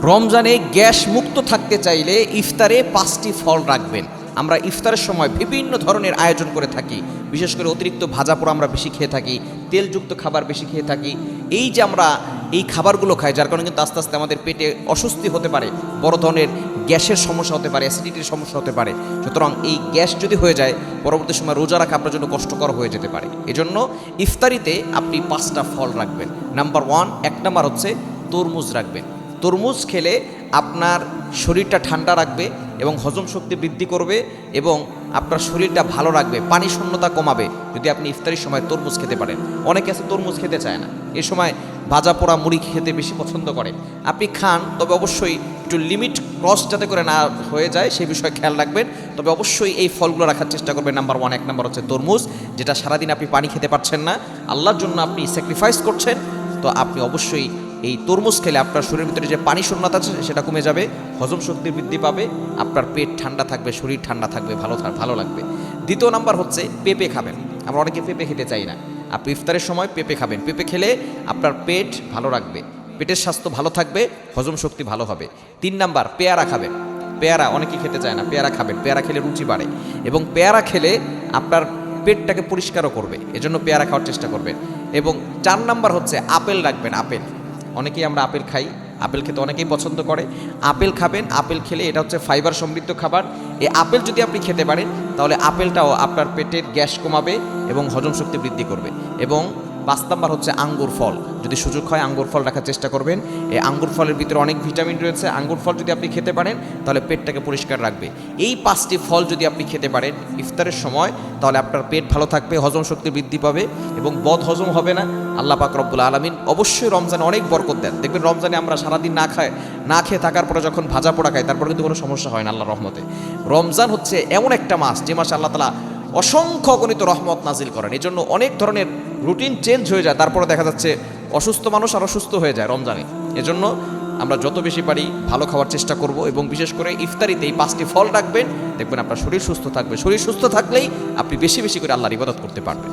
রমজানে গ্যাস মুক্ত থাকতে চাইলে ইফতারে 5টি ফল রাখবেন। আমরা ইফতারের সময় বিভিন্ন ধরনের আয়োজন করে থাকি, বিশেষ করে অতিরিক্ত ভাজা পোড়া আমরা বেশি খেয়ে থাকি, তেলযুক্ত খাবার বেশি খেয়ে থাকি। এই যে আমরা এই খাবারগুলো খাই, যার কারণে কিন্তু আস্তে আস্তে আমাদের পেটে অস্বস্তি হতে পারে, বড় ধরনের গ্যাসের সমস্যা হতে পারে, অ্যাসিডিটির সমস্যা হতে পারে। সুতরাং এই গ্যাস যদি হয়ে যায়, পরবর্তী সময় রোজা রাখা আপনার জন্য কষ্টকর হয়ে যেতে পারে। এজন্য ইফতারিতে আপনি 5টা ফল রাখবেন। নাম্বার 1, 1 নাম্বার হচ্ছে তরমুজ রাখবেন। তরমুজ খেলে আপনার শরীরটা ঠান্ডা রাখবে এবং হজম শক্তি বৃদ্ধি করবে এবং আপনার শরীরটা ভালো রাখবে, পানি শূন্যতা কমাবে যদি আপনি ইফতারির সময় তরমুজ খেতে পারেন। অনেকে আছে তরমুজ খেতে চায় না, এ সময় ভাজা পোড়া মুড়ি খেতে বেশি পছন্দ করে। আপনি খান, তবে অবশ্যই একটু লিমিট ক্রস যাতে করে না হয়ে যায় সেই বিষয়ে খেয়াল রাখবেন। তবে অবশ্যই এই ফলগুলো রাখার চেষ্টা করবেন। নাম্বার 1, 1 নাম্বার হচ্ছে তরমুজ, যেটা সারাদিন আপনি পানি খেতে পারছেন না, আল্লাহর জন্য আপনি স্যাক্রিফাইস করছেন, তো আপনি অবশ্যই এই তরমুজ খেলে আপনার শরীরের ভিতরে যে পানি শূন্যতা আছে সেটা কমে যাবে, হজম শক্তি বৃদ্ধি পাবে, আপনার পেট ঠান্ডা থাকবে, শরীর ঠান্ডা থাকবে, ভালো লাগবে। দ্বিতীয় নাম্বার হচ্ছে পেঁপে খাবেন। আমরা অনেকে পেঁপে খেতে চাই না, আপনি ইফতারের সময় পেঁপে খাবেন। পেঁপে খেলে আপনার পেট ভালো রাখবে, পেটের স্বাস্থ্য ভালো থাকবে, হজম শক্তি ভালো হবে। 3 নাম্বার পেয়ারা খাবেন। পেয়ারা অনেকেই খেতে চায় না, পেয়ারা খাবেন। পেয়ারা খেলে রুচি বাড়ে এবং পেয়ারা খেলে আপনার পেটটাকে পরিষ্কারও করবে, এজন্য পেয়ারা খাওয়ার চেষ্টা করবেন। এবং 4 নাম্বার হচ্ছে আপেল রাখবেন। আপেল অনেকেই আমরা আপেল খাই, আপেল খেতে অনেকেই পছন্দ করে। আপেল খাবেন, আপেল খেলে এটা হচ্ছে ফাইবার সমৃদ্ধ খাবার। এই আপেল যদি আপনি খেতে পারেন তাহলে আপেলটাও আপনার পেটের গ্যাস কমাবে এবং হজম শক্তি বৃদ্ধি করবে। এবং 5 নাম্বার হচ্ছে আঙ্গুর ফল। যদি সুযোগ হয় আঙ্গুর ফল রাখার চেষ্টা করবেন। এই আঙ্গুর ফলের ভিতরে অনেক ভিটামিন রয়েছে। আঙ্গুর ফল যদি আপনি খেতে পারেন তাহলে পেটটাকে পরিষ্কার রাখবে। এই 5টি ফল যদি আপনি খেতে পারেন ইফতারের সময়, তাহলে আপনার পেট ভালো থাকবে, হজম শক্তি বৃদ্ধি পাবে এবং বদ হজম হবে না। আল্লাহ পাক রব্বুল আলামিন অবশ্যই রমজানে অনেক বরকত দেন। দেখবেন রমজানে আমরা সারাদিন না খেয়ে থাকার পরে যখন ভাজা পোড়া খাই, তারপরে কিন্তু কোনো সমস্যা হয় না আল্লাহর রহমতে। রমজান হচ্ছে এমন একটা মাস, যে মাসে আল্লাহ তাআলা অসংখ্য গণিত রহমত নাজিল করেন। এই জন্য অনেক ধরনের রুটিন চেঞ্জ হয়ে যায়, তারপরে দেখা যাচ্ছে অসুস্থ মানুষ আরও সুস্থ হয়ে যায় রমজানে। এজন্য আমরা যত বেশি পারি ভালো খাওয়ার চেষ্টা করব এবং বিশেষ করে ইফতারিতে এই 5টি ফল রাখবেন। দেখবেন আপনার শরীর সুস্থ থাকবে। শরীর সুস্থ থাকলেই আপনি বেশি বেশি করে আল্লাহর ইবাদত করতে পারবেন।